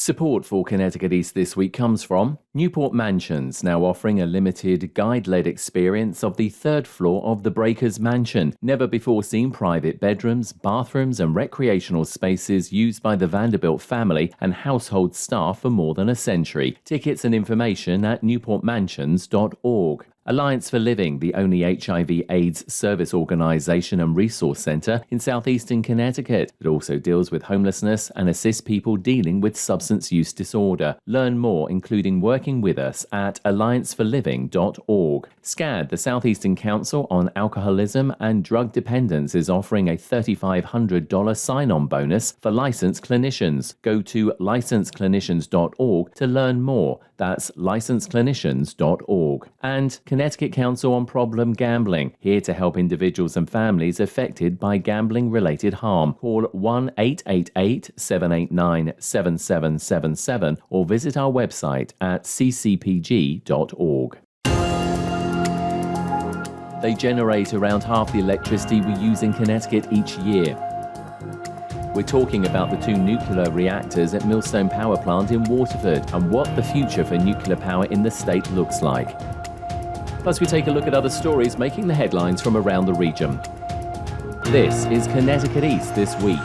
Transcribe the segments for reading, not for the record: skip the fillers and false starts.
Support for Connecticut East This week comes from Newport Mansions, now offering a limited guide-led experience of the third floor of the Breakers Mansion. Never before seen private bedrooms, bathrooms and recreational spaces used by the Vanderbilt family and household staff for more than a century. Tickets and information at newportmansions.org. Alliance for Living, the only HIV/AIDS service organisation and resource centre in southeastern Connecticut. It also deals with homelessness and assists people dealing with substance use disorder. Learn more, including working with us, at allianceforliving.org. SCAD, the Southeastern Council on Alcoholism and Drug Dependence, is offering a $3,500 sign-on bonus for licensed clinicians. Go to licensedclinicians.org to learn more. That's licensedclinicians.org. And Connecticut Council on Problem Gambling, here to help individuals and families affected by gambling-related harm. Call 1-888-789-7777 or visit our website at ccpg.org. They generate around half the electricity we use in Connecticut each year. We're talking about the two nuclear reactors at Millstone Power Plant in Waterford and what the future for nuclear power in the state looks like. Plus, we take a look at other stories making the headlines from around the region. This is Connecticut East This Week.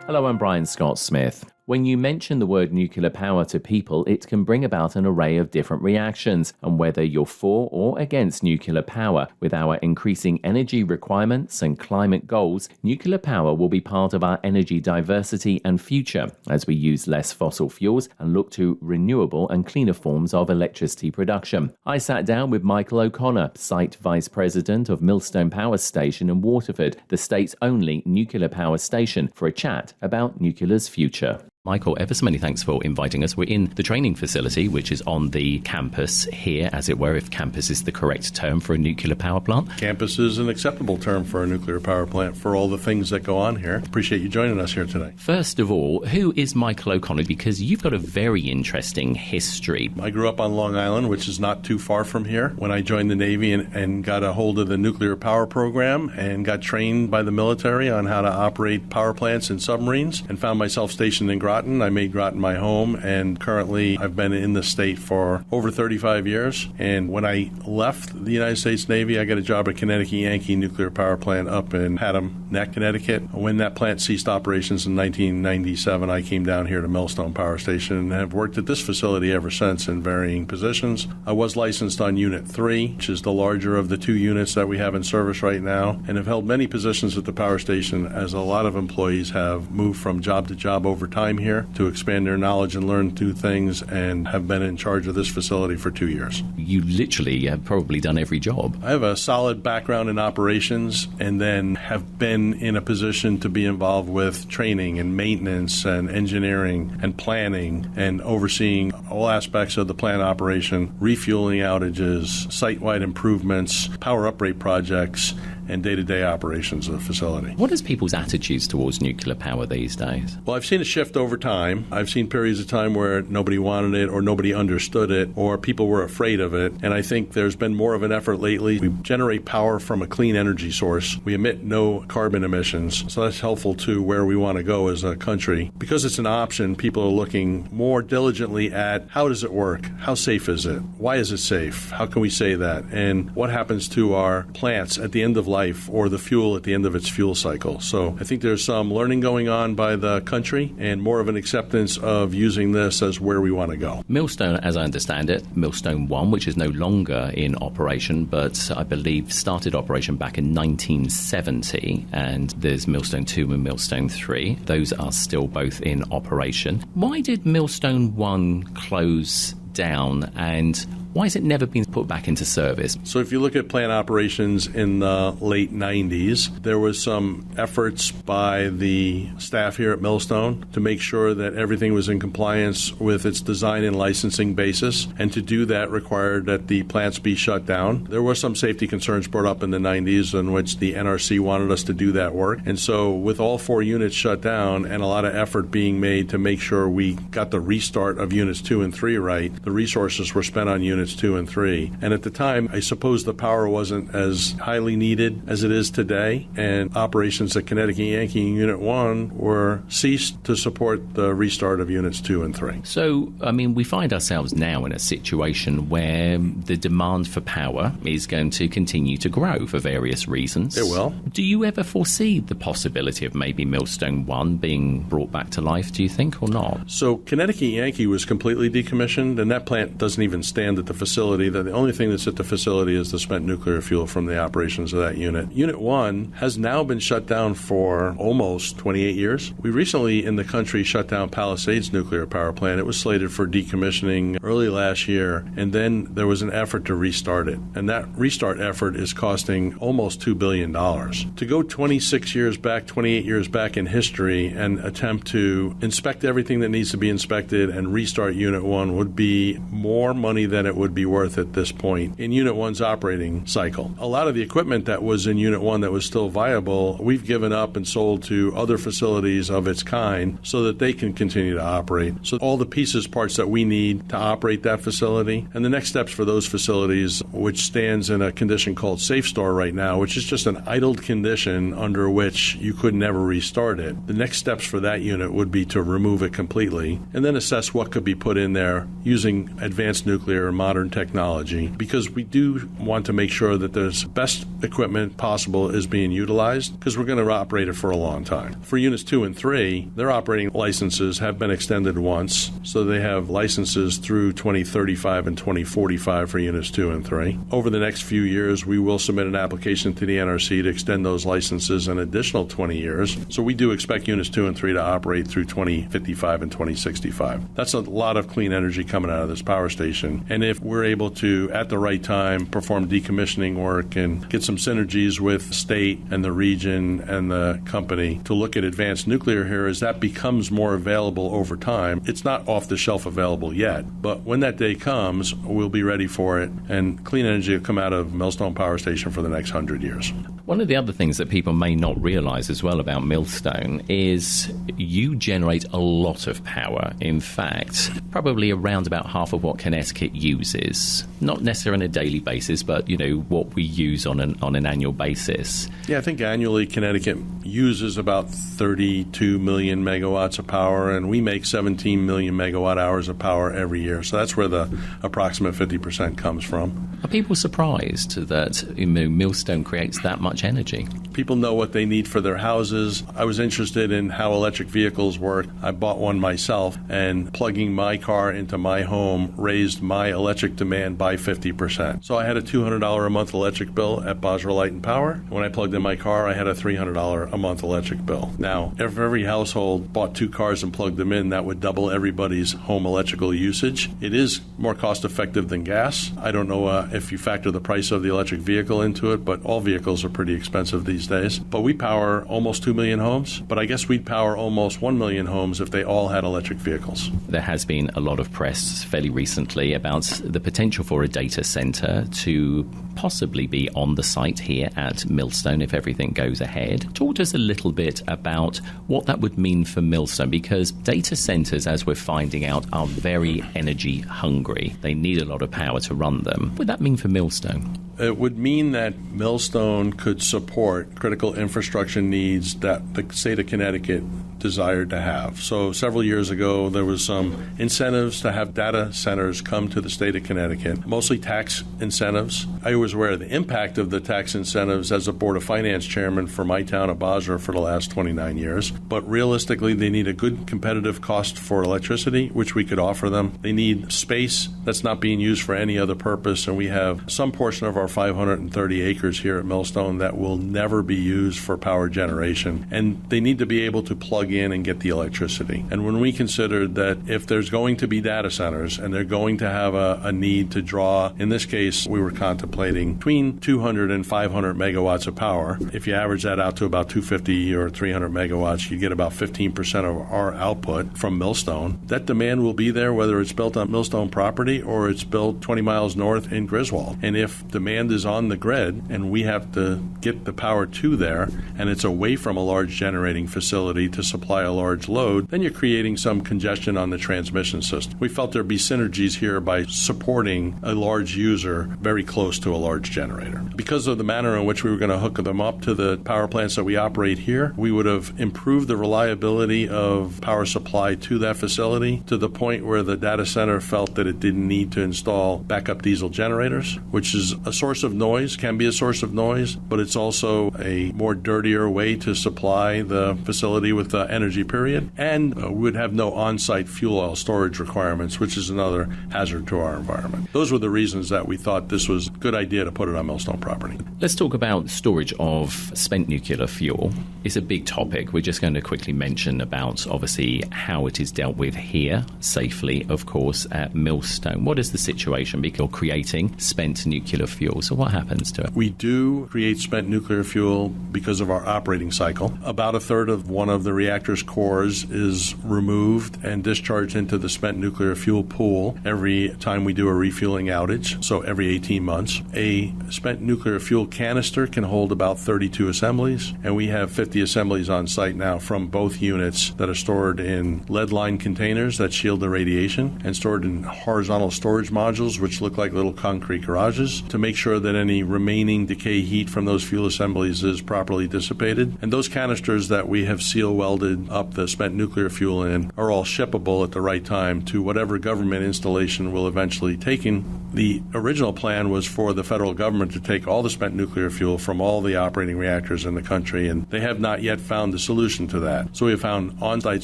Hello, I'm Brian Scott Smith. When you mention the word nuclear power to people, it can bring about an array of different reactions, and whether you're for or against nuclear power, with our increasing energy requirements and climate goals, nuclear power will be part of our energy diversity and future as we use less fossil fuels and look to renewable and cleaner forms of electricity production. I sat down with Michael O'Connor, Site Vice President of Millstone Power Station in Waterford, the state's only nuclear power station, for a chat about nuclear's future. Michael, ever so many thanks for inviting us. We're in the training facility, which is on the campus here, as it were, if campus is the correct term for a nuclear power plant. Campus is an acceptable term for a nuclear power plant for all the things that go on here. Appreciate you joining us here today. First of all, who is Michael O'Connor? Because you've got a very interesting history. I grew up on Long Island, which is not too far from here. When I joined the Navy and got a hold of the nuclear power program and got trained by the military on how to operate power plants and submarines, and found myself stationed in Groton. I made Groton my home, and currently I've been in the state for over 35 years. And when I left the United States Navy, I got a job at Connecticut Yankee Nuclear Power Plant up in Haddam Neck, Connecticut. When that plant ceased operations in 1997, I came down here to Millstone Power Station and have worked at this facility ever since in varying positions. I was licensed on Unit 3, which is the larger of the two units that we have in service right now, and have held many positions at the power station, as a lot of employees have moved from job to job over time here to expand their knowledge and learn new things, and have been in charge of this facility for 2 years. You literally have probably done every job. I have a solid background in operations, and then have been in a position to be involved with training and maintenance and engineering and planning and overseeing all aspects of the plant operation, refueling outages, site-wide improvements, power upgrade projects, and day-to-day operations of the facility. What is people's attitudes towards nuclear power these days? Well, I've seen a shift over time. I've seen periods of time where nobody wanted it or nobody understood it or people were afraid of it. And I think there's been more of an effort lately. We generate power from a clean energy source. We emit no carbon emissions. So that's helpful to where we want to go as a country. Because it's an option, people are looking more diligently at how does it work? How safe is it? Why is it safe? How can we say that? And what happens to our plants at the end of life, or the fuel at the end of its fuel cycle? So I think there's some learning going on by the country and more of an acceptance of using this as where we want to go. Millstone, as I understand it, Millstone 1, which is no longer in operation, but I believe started operation back in 1970, and there's Millstone 2 and Millstone 3. Those are still both in operation. Why did Millstone 1 close down, and Why has it never been put back into service? So if you look at plant operations in the late 90s, there was some efforts by the staff here at Millstone to make sure that everything was in compliance with its design and licensing basis, and to do that required that the plants be shut down. There were some safety concerns brought up in the 90s in which the NRC wanted us to do that work. And so with all 4 units shut down and a lot of effort being made to make sure we got the restart of units 2 and 3 right, the resources were spent on units 2 and 3. And at the time, I suppose the power wasn't as highly needed as it is today, and operations at Connecticut Yankee Unit 1 were ceased to support the restart of units 2 and 3. So, we find ourselves now in a situation where the demand for power is going to continue to grow for various reasons. It will. Do you ever foresee the possibility of maybe Millstone 1 being brought back to life, do you think, or not? So Connecticut Yankee was completely decommissioned, and that plant doesn't even stand at the facility. The only thing that's at the facility is the spent nuclear fuel from the operations of that unit. Unit 1 has now been shut down for almost 28 years. We recently in the country shut down Palisades Nuclear Power Plant. It was slated for decommissioning early last year, and then there was an effort to restart it. And that restart effort is costing almost $2 billion. To go 26 years back, 28 years back in history and attempt to inspect everything that needs to be inspected and restart Unit 1 would be more money than it would be worth at this point in Unit 1's operating cycle. A lot of the equipment that was in Unit 1 that was still viable, we've given up and sold to other facilities of its kind so that they can continue to operate. So all the pieces, parts that we need to operate that facility, and the next steps for those facilities, which stands in a condition called Safe Store right now, which is just an idled condition under which you could never restart it. The next steps for that unit would be to remove it completely and then assess what could be put in there using advanced nuclear and modern technology, because we do want to make sure that the best equipment possible is being utilized, because we're going to operate it for a long time. For units 2 and 3, their operating licenses have been extended once, so they have licenses through 2035 and 2045 for units 2 and 3. Over the next few years, we will submit an application to the NRC to extend those licenses an additional 20 years. So we do expect units 2 and 3 to operate through 2055 and 2065. That's a lot of clean energy coming out of this power station. And if we're able to, at the right time, perform decommissioning work and get some synergies with the state and the region and the company to look at advanced nuclear here, as that becomes more available over time. It's not off the shelf available yet, but when that day comes, we'll be ready for it, and clean energy will come out of Millstone Power Station for the next 100 years. One of the other things that people may not realize as well about Millstone is you generate a lot of power. In fact, probably around about half of what Connecticut uses. Not necessarily on a daily basis, but, what we use on an annual basis. Yeah, I think annually Connecticut uses about 32 million megawatts of power, and we make 17 million megawatt hours of power every year. So that's where the approximate 50% comes from. Are people surprised that Millstone creates that much energy? People know what they need for their houses. I was interested in how electric vehicles work. I bought one myself, and plugging my car into my home raised my electric demand by 50%. So I had a $200 a month electric bill at Basra Light and Power. When I plugged in my car, I had a $300 a month electric bill. Now, if every household bought 2 cars and plugged them in, that would double everybody's home electrical usage. It is more cost effective than gas. I don't know if you factor the price of the electric vehicle into it, but all vehicles are pretty expensive these days. But we power almost 2 million homes, but I guess we'd power almost 1 million homes if they all had electric vehicles. There has been a lot of press fairly recently about the potential for a data center to possibly be on the site here at Millstone if everything goes ahead. Talk to us a little bit about what that would mean for Millstone, because data centers, as we're finding out, are very energy hungry. They need a lot of power to run them. What would that mean for Millstone? It would mean that Millstone could support critical infrastructure needs that the state of Connecticut desired to have. So several years ago, there was some incentives to have data centers come to the state of Connecticut, mostly tax incentives. I was aware of the impact of the tax incentives as a Board of Finance chairman for my town of Basra for the last 29 years. But realistically, they need a good competitive cost for electricity, which we could offer them. They need space that's not being used for any other purpose, and we have some portion of our 530 acres here at Millstone that will never be used for power generation. And they need to be able to plug in and get the electricity. And when we considered that if there's going to be data centers and they're going to have a need to draw, in this case, we were contemplating between 200 and 500 megawatts of power. If you average that out to about 250 or 300 megawatts, you get about 15% of our output from Millstone. That demand will be there whether it's built on Millstone property or it's built 20 miles north in Griswold. And if demand is on the grid and we have to get the power to there and it's away from a large generating facility to supply a large load, then you're creating some congestion on the transmission system. We felt there'd be synergies here by supporting a large user very close to a large generator. Because of the manner in which we were going to hook them up to the power plants that we operate here, we would have improved the reliability of power supply to that facility to the point where the data center felt that it didn't need to install backup diesel generators, which is a source of noise, can be a source of noise, but it's also a more dirtier way to supply the facility with energy, period. And we would have no on-site fuel oil storage requirements, which is another hazard to our environment. Those were the reasons that we thought this was a good idea to put it on Millstone property. Let's talk about storage of spent nuclear fuel. It's a big topic. We're just going to quickly mention about, obviously, how it is dealt with here, safely, of course, at Millstone. What is the situation? Because you're creating spent nuclear fuel. So what happens to it? We do create spent nuclear fuel because of our operating cycle. About a third of one of the reactor's cores is removed and discharged into the spent nuclear fuel pool every time we do a refueling outage, so every 18 months. A spent nuclear fuel canister can hold about 32 assemblies, and we have 50 assemblies on site now from both units that are stored in lead-lined containers that shield the radiation and stored in horizontal storage modules, which look like little concrete garages, to make sure that any remaining decay heat from those fuel assemblies is properly dissipated. And those canisters that we have seal welded up the spent nuclear fuel in are all shippable at the right time to whatever government installation will eventually take in. The original plan was for the federal government to take all the spent nuclear fuel from all the operating reactors in the country, and they have not yet found the solution to that. So we have found on-site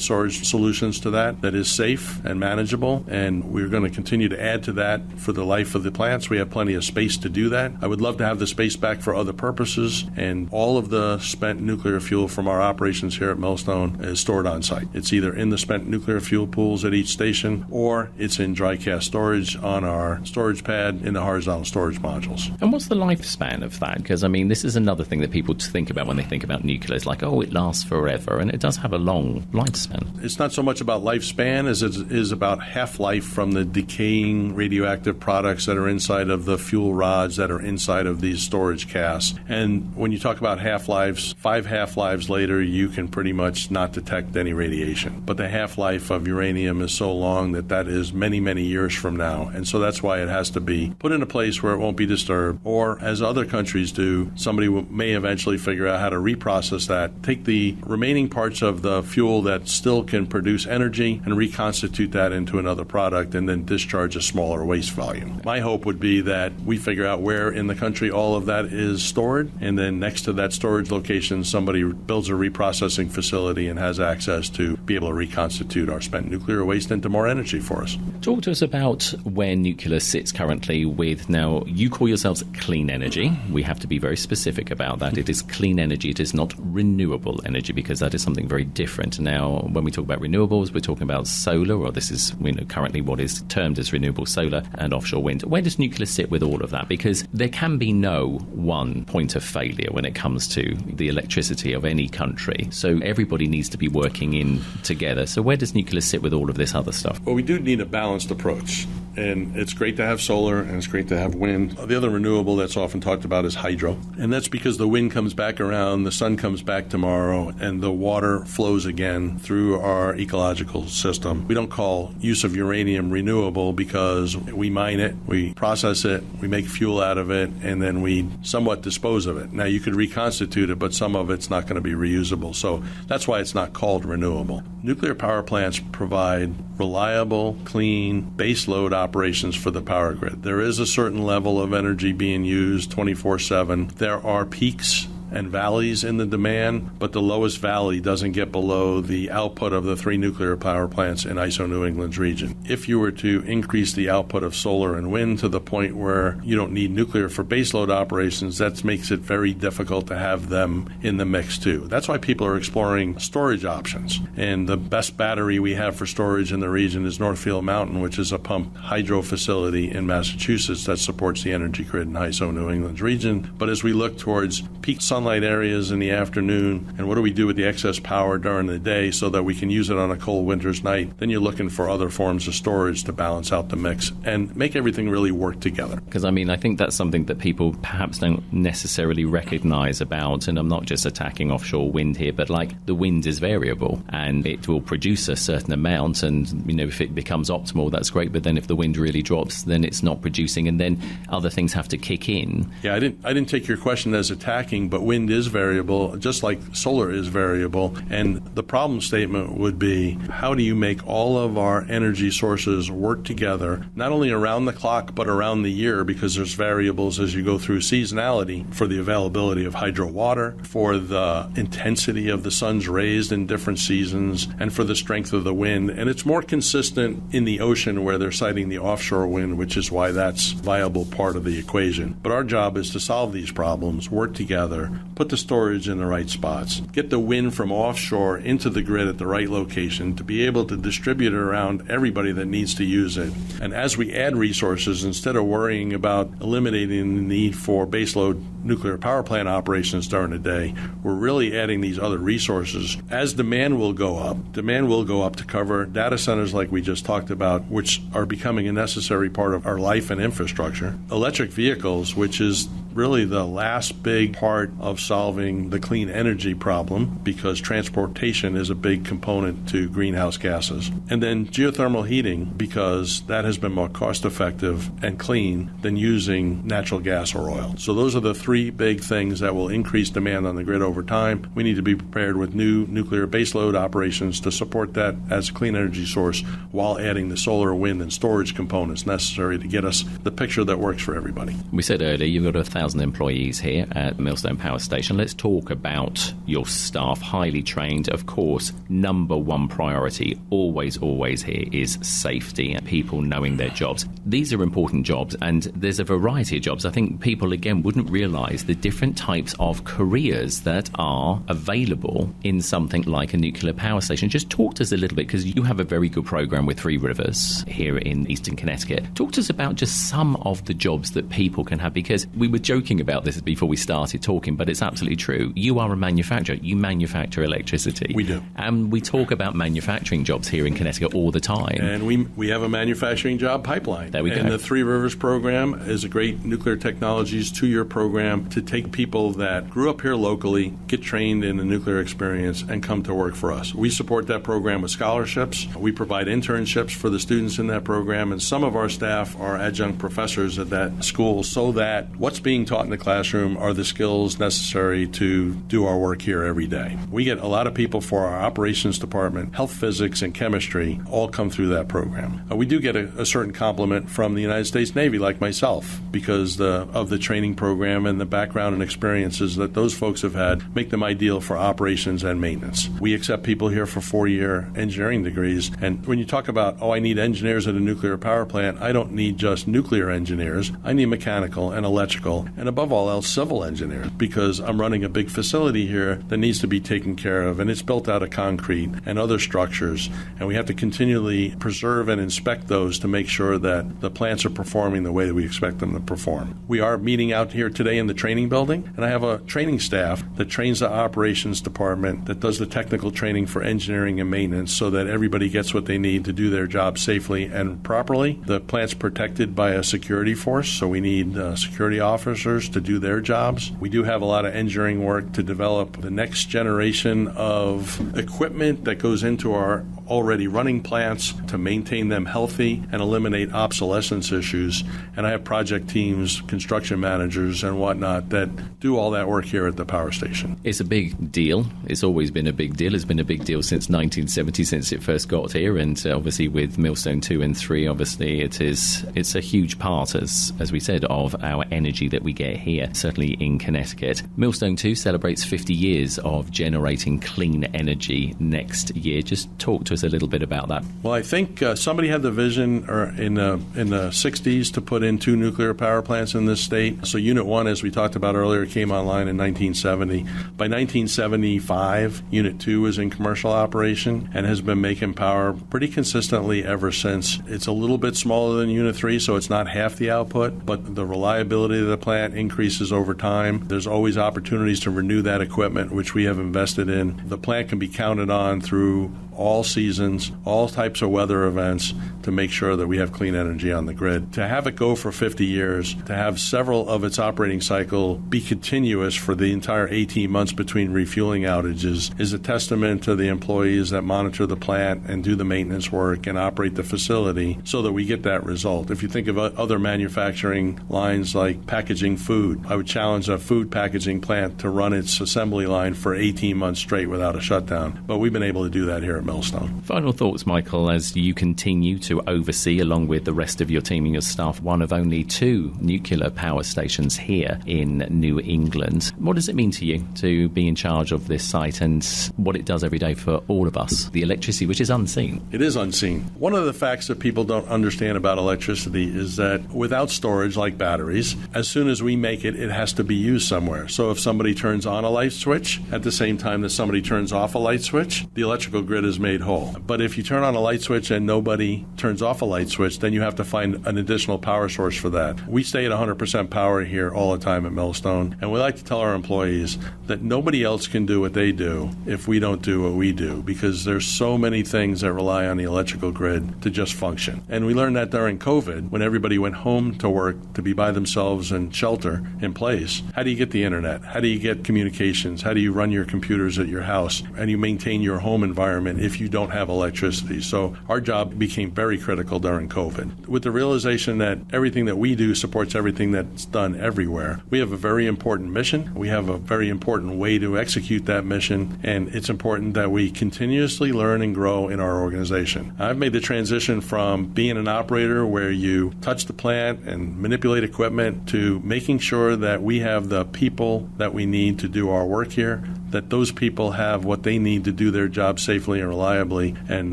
storage solutions to that is safe and manageable, and we're going to continue to add to that for the life of the plants. We have plenty of space to do that. I would love to have the space back for other purposes, and all of the spent nuclear fuel from our operations here at Millstone is stored on site. It's either in the spent nuclear fuel pools at each station, or it's in dry cask storage on our storage pad in the horizontal storage modules. And what's the lifespan of that? Because, I mean, this is another thing that people think about when they think about nuclear. It's like, oh, it lasts forever, and it does have a long lifespan. It's not so much about lifespan as it is about half-life from the decaying radioactive products that are inside of the fuel rods that are inside of these storage casks. And when you talk about half-lives, 5 half-lives later, you can pretty much not detect any radiation. But the half-life of uranium is so long that is many, many years from now. And so that's why it has to be put in a place where it won't be disturbed. Or, as other countries do, somebody may eventually figure out how to reprocess that, take the remaining parts of the fuel that still can produce energy and reconstitute that into another product and then discharge a smaller waste volume. My hope would be that we figure out where in the country all of that is stored, and then next to that storage location, somebody builds a reprocessing facility and has access to be able to reconstitute our spent nuclear waste into more energy for us. Talk to us about where nuclear sits currently with, now, you call yourselves clean energy. We have to be very specific about that. It is clean energy. It is not renewable energy, because that is something very different. Now, when we talk about renewables, we're talking about solar, or this is currently what is termed as renewable solar and offshore wind. Where does nuclear sit with all of that? Because there can be no one point of failure when it comes to the electricity of any country. So everybody needs to be working in together. So where does nuclear sit with all of this other stuff? Well, we do need a balanced approach. And it's great to have solar and it's great to have wind. The other renewable that's often talked about is hydro. And that's because the wind comes back around, the sun comes back tomorrow, and the water flows again through our ecological system. We don't call use of uranium renewable because we mine it, we process it, we make fuel out of it, and then we somewhat dispose of it. Now, you could reconstitute it, but some of it's not going to be reusable. So that's why it's not called renewable. Nuclear power plants provide reliable, clean, baseload operations for the power grid. There is a certain level of energy being used 24/7. There are peaks and valleys in the demand, but the lowest valley doesn't get below the output of the 3 nuclear power plants in ISO New England's region. If you were to increase the output of solar and wind to the point where you don't need nuclear for baseload operations, that makes it very difficult to have them in the mix too. That's why people are exploring storage options. And the best battery we have for storage in the region is Northfield Mountain, which is a pumped hydro facility in Massachusetts that supports the energy grid in ISO New England's region. But as we look towards peak sunlight areas in the afternoon, and what do we do with the excess power during the day so that we can use it on a cold winter's night, then you're looking for other forms of storage to balance out the mix and make everything really work together. Because, I think that's something that people perhaps don't necessarily recognize about, and I'm not just attacking offshore wind here, but the wind is variable and it will produce a certain amount, and, if it becomes optimal, that's great, but then if the wind really drops, then it's not producing, and then other things have to kick in. Yeah, I didn't take your question as attacking, but wind is variable, just like solar is variable, and the problem statement would be, how do you make all of our energy sources work together, not only around the clock, but around the year, because there's variables as you go through seasonality for the availability of hydro water, for the intensity of the sun's rays in different seasons, and for the strength of the wind. And it's more consistent in the ocean where they're citing the offshore wind, which is why that's a viable part of the equation. But our job is to solve these problems, work together, put the storage in the right spots, get the wind from offshore into the grid at the right location to be able to distribute it around everybody that needs to use it. And as we add resources, instead of worrying about eliminating the need for baseload nuclear power plant operations during the day, we're really adding these other resources. As demand will go up to cover data centers like we just talked about, which are becoming a necessary part of our life and infrastructure. Electric vehicles, which is really the last big part of solving the clean energy problem, because transportation is a big component to greenhouse gases. And then geothermal heating, because that has been more cost effective and clean than using natural gas or oil. So those are the 3 big things that will increase demand on the grid over time. We need to be prepared with new nuclear baseload operations to support that as a clean energy source, while adding the solar, wind, and storage components necessary to get us the picture that works for everybody. We said earlier you've got 1,000 employees here at Millstone Power Station. Let's talk about your staff, highly trained. Of course, number one priority, always here, is safety and people knowing their jobs. These are important jobs, and there's a variety of jobs. I think people, again, wouldn't realise the different types of careers that are available in something like a nuclear power station. Just talk to us a little bit, because you have a very good programme with Three Rivers here in eastern Connecticut. Talk to us about just some of the jobs that people can have, because we were joking about this before we started talking, but it's absolutely true. You are a manufacturer. You manufacture electricity. We do. And we talk about manufacturing jobs here in Connecticut all the time. And we have a manufacturing job pipeline. There we go. And the Three Rivers program is a great nuclear technologies 2-year program to take people that grew up here locally, get trained in the nuclear experience, and come to work for us. We support that program with scholarships. We provide internships for the students in that program, and some of our staff are adjunct professors at that school, so that what's being taught in the classroom are the skills necessary to do our work here every day. We get a lot of people for our operations department, health physics, and chemistry all come through that program. We do get a certain compliment from the United States Navy, like myself, because of the training program and the background and experiences that those folks have had make them ideal for operations and maintenance. We accept people here for 4-year engineering degrees, and when you talk about, I need engineers at a nuclear power plant, I don't need just nuclear engineers. I need mechanical and electrical, and above all else, civil engineers, because I'm running a big facility here that needs to be taken care of, and it's built out of concrete and other structures, and we have to continually preserve and inspect those to make sure that the plants are performing the way that we expect them to perform. We are meeting out here today in the training building, and I have a training staff that trains the operations department, that does the technical training for engineering and maintenance, so that everybody gets what they need to do their job safely and properly. The plant's protected by a security force, so we need security officers to do their jobs. We do have a lot of engineering work to develop the next generation of equipment that goes into our already running plants to maintain them healthy and eliminate obsolescence issues. And I have project teams, construction managers, and whatnot that do all that work here at the power station. It's a big deal. It's always been a big deal. It's been a big deal since 1970, since it first got here. And obviously with Millstone 2 and 3, obviously it's a huge part, as we said, of our energy that we we get here, certainly in Connecticut. Millstone 2 celebrates 50 years of generating clean energy next year. Just talk to us a little bit about that. Well, I think somebody had the vision in the 60s to put in 2 nuclear power plants in this state. So Unit 1, as we talked about earlier, came online in 1970. By 1975, Unit 2 was in commercial operation and has been making power pretty consistently ever since. It's a little bit smaller than Unit 3, so it's not half the output, but the reliability of the plant increases over time. There's always opportunities to renew that equipment, which we have invested in. The plant can be counted on through all seasons, all types of weather events to make sure that we have clean energy on the grid. To have it go for 50 years, to have several of its operating cycle be continuous for the entire 18 months between refueling outages is a testament to the employees that monitor the plant and do the maintenance work and operate the facility so that we get that result. If you think of other manufacturing lines like packaging food, I would challenge a food packaging plant to run its assembly line for 18 months straight without a shutdown. But we've been able to do that here at Millstone. Final thoughts, Michael, as you continue to oversee, along with the rest of your team and your staff, one of only 2 nuclear power stations here in New England. What does it mean to you to be in charge of this site and what it does every day for all of us? The electricity, which is unseen. It is unseen. One of the facts that people don't understand about electricity is that without storage, like batteries, as soon as we make it, it has to be used somewhere. So if somebody turns on a light switch at the same time that somebody turns off a light switch, the electrical grid is made whole. But if you turn on a light switch and nobody turns off a light switch, then you have to find an additional power source for that. We stay at 100% power here all the time at Millstone, and we like to tell our employees that nobody else can do what they do if we don't do what we do, because there's so many things that rely on the electrical grid to just function. And we learned that during COVID, when everybody went home to work to be by themselves and shelter in place. How do you get the internet? How do you get communications? How do you run your computers at your house? And you maintain your home environment if you don't have electricity. So our job became very critical during COVID. With the realization that everything that we do supports everything that's done everywhere, we have a very important mission. We have a very important way to execute that mission, and it's important that we continuously learn and grow in our organization. I've made the transition from being an operator where you touch the plant and manipulate equipment to making sure that we have the people that we need to do our work here, that those people have what they need to do their job safely and reliably. And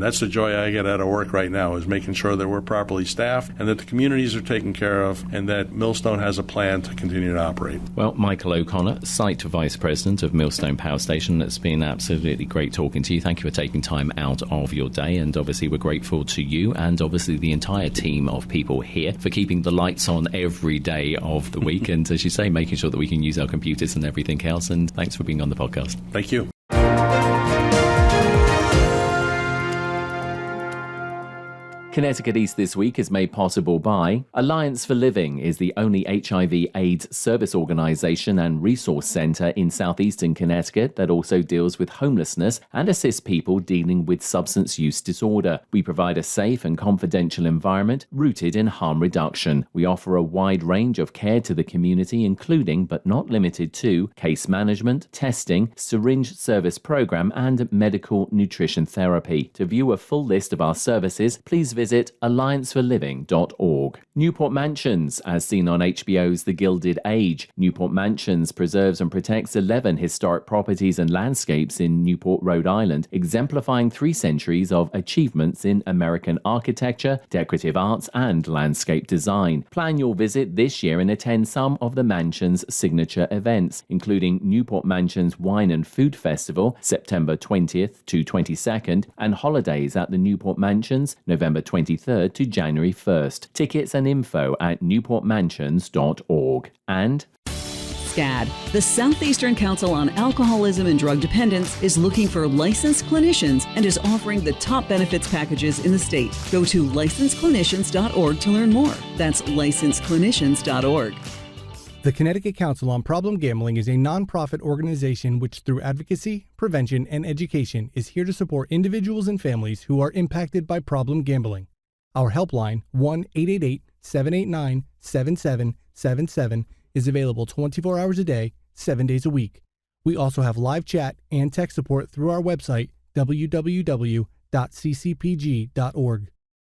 that's the joy I get out of work right now, is making sure that we're properly staffed and that the communities are taken care of and that Millstone has a plan to continue to operate. Well, Michael O'Connor, Site Vice President of Millstone Power Station, it's been absolutely great talking to you. Thank you for taking time out of your day, and obviously we're grateful to you and obviously the entire team of people here for keeping the lights on every day of the week and, as you say, making sure that we can use our computers and everything else. And thanks for being on the podcast. Thank you. Connecticut East This Week is made possible by Alliance for Living is the only HIV/AIDS service organisation and resource centre in southeastern Connecticut that also deals with homelessness and assists people dealing with substance use disorder. We provide a safe and confidential environment rooted in harm reduction. We offer a wide range of care to the community, including but not limited to case management, testing, syringe service program and medical nutrition therapy. To view a full list of our services, please visit allianceforliving.org. Newport Mansions, as seen on HBO's The Gilded Age. Newport Mansions preserves and protects 11 historic properties and landscapes in Newport, Rhode Island, exemplifying 3 centuries of achievements in American architecture, decorative arts, and landscape design. Plan your visit this year and attend some of the mansion's signature events, including Newport Mansions Wine and Food Festival, September 20th to 22nd, and holidays at the Newport Mansions, November 23rd to January 1st. Tickets and info at newportmansions.org. And SCAD, the Southeastern Council on Alcoholism and Drug Dependence, is looking for licensed clinicians and is offering the top benefits packages in the state. Go to licensedclinicians.org to learn more. That's licensedclinicians.org. The Connecticut Council on Problem Gambling is a nonprofit organization which, through advocacy, prevention, and education, is here to support individuals and families who are impacted by problem gambling. Our helpline, 1-888-789-7777, is available 24 hours a day, 7 days a week. We also have live chat and text support through our website, www.ccpg.org.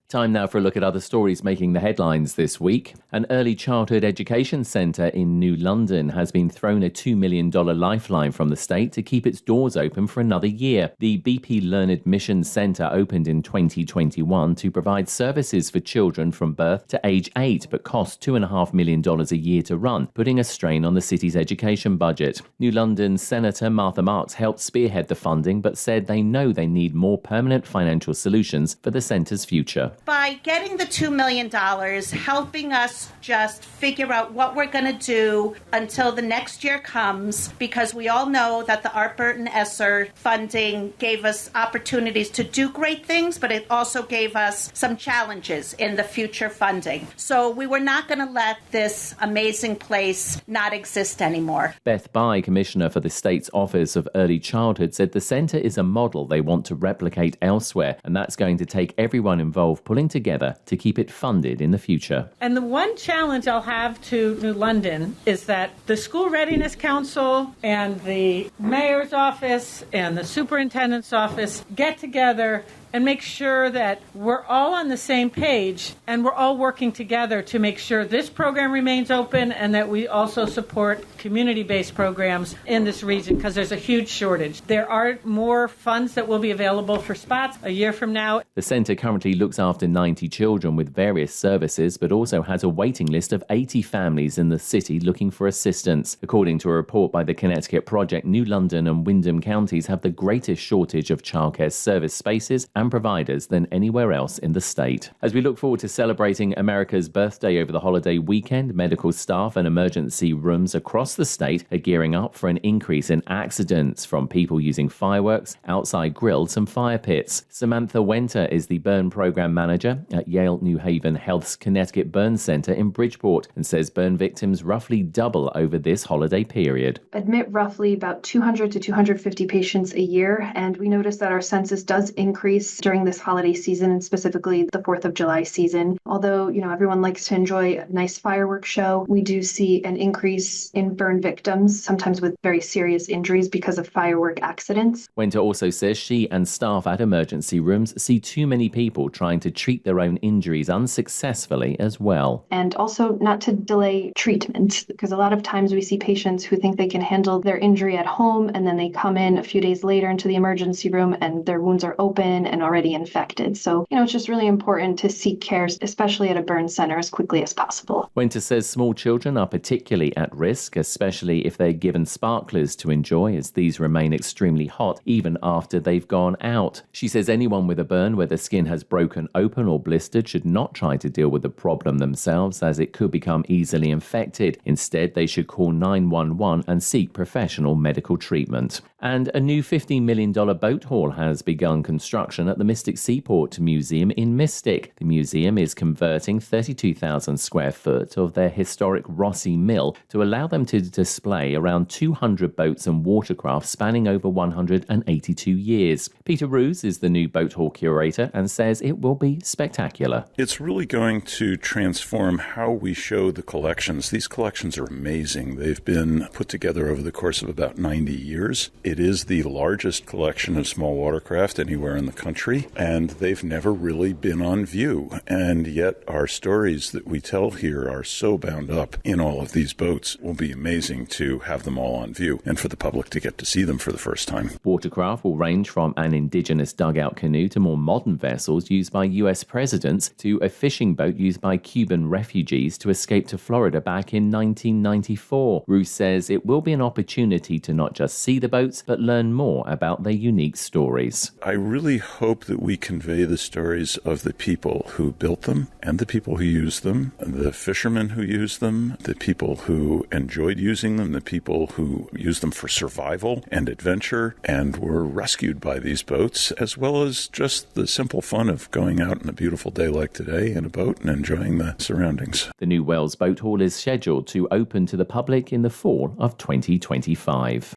Time now for a look at other stories making the headlines this week. An early childhood education centre in New London has been thrown a $2 million lifeline from the state to keep its doors open for another year. The BP Learned Mission Centre opened in 2021 to provide services for children from birth to age 8, but costs $2.5 million a year to run, putting a strain on the city's education budget. New London Senator Martha Marks helped spearhead the funding, but said they know they need more permanent financial solutions for the centre's future. By getting the $2 million, helping us just figure out what we're going to do until the next year comes, because we all know that the Art Burton Esser funding gave us opportunities to do great things, but it also gave us some challenges in the future funding. So we were not going to let this amazing place not exist anymore. Beth Bye, Commissioner for the state's Office of Early Childhood, said the centre is a model they want to replicate elsewhere, and that's going to take everyone involved pulling together to keep it funded in the future. And the one challenge I'll have to New London is that the School Readiness Council and the mayor's office and the superintendent's office get together and make sure that we're all on the same page and we're all working together to make sure this program remains open and that we also support community-based programs in this region, because there's a huge shortage. There are more funds that will be available for spots a year from now. The centre currently looks after 90 children with various services, but also has a waiting list of 80 families in the city looking for assistance. According to a report by the Connecticut Project, New London and Windham counties have the greatest shortage of childcare service spaces and providers than anywhere else in the state. As we look forward to celebrating America's birthday over the holiday weekend, medical staff and emergency rooms across the state are gearing up for an increase in accidents from people using fireworks, outside grills and fire pits. Samantha Wenter is the burn program manager at Yale New Haven Health's Connecticut Burn Center in Bridgeport and says burn victims roughly double over this holiday period. Admit roughly about 200 to 250 patients a year, and we notice that our census does increase during this holiday season, and specifically the 4th of July season. Although, everyone likes to enjoy a nice fireworks show, we do see an increase in burn victims, sometimes with very serious injuries because of firework accidents. Wenter also says she and staff at emergency rooms see too many people trying to treat their own injuries unsuccessfully as well. And also not to delay treatment, because a lot of times we see patients who think they can handle their injury at home, and then they come in a few days later into the emergency room and their wounds are open and already infected. So, it's just really important to seek care, especially at a burn center, as quickly as possible. Wenter says small children are particularly at risk, especially if they're given sparklers to enjoy, as these remain extremely hot even after they've gone out. She says anyone with a burn where the skin has broken open or blistered should not try to deal with the problem themselves, as it could become easily infected. Instead, they should call 911 and seek professional medical treatment. And a new $15 million boat hall has begun construction at the Mystic Seaport Museum in Mystic. The museum is converting 32,000 square foot of their historic Rossi Mill to allow them to display around 200 boats and watercraft spanning over 182 years. Peter Roos is the new boat hall curator and says it will be spectacular. It's really going to transform how we show the collections. These collections are amazing. They've been put together over the course of about 90 years. It is the largest collection of small watercraft anywhere in the country, and they've never really been on view. And yet our stories that we tell here are so bound up in all of these boats. It will be amazing to have them all on view and for the public to get to see them for the first time. Watercraft will range from an indigenous dugout canoe to more modern vessels used by U.S. presidents to a fishing boat used by Cuban refugees to escape to Florida back in 1994. Roos says it will be an opportunity to not just see the boats, but learn more about their unique stories. I really hope that we convey the stories of the people who built them and the people who used them, the fishermen who used them, the people who enjoyed using them, the people who used them for survival and adventure and were rescued by these boats, as well as just the simple fun of going out on a beautiful day like today in a boat and enjoying the surroundings. The new Wells Boat Hall is scheduled to open to the public in the fall of 2025.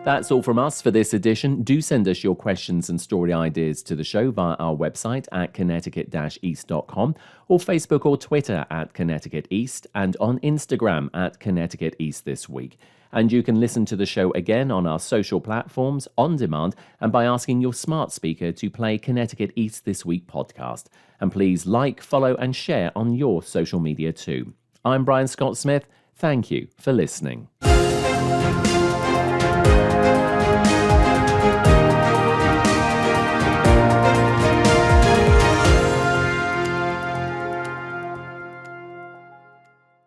That's all from us for this edition. Do send us your questions and story ideas to the show via our website at connecticut-east.com or Facebook or Twitter at Connecticut East and on Instagram at Connecticut East This Week. And you can listen to the show again on our social platforms, on demand, and by asking your smart speaker to play Connecticut East This Week podcast. And please like, follow, and share on your social media too. I'm Brian Scott Smith. Thank you for listening.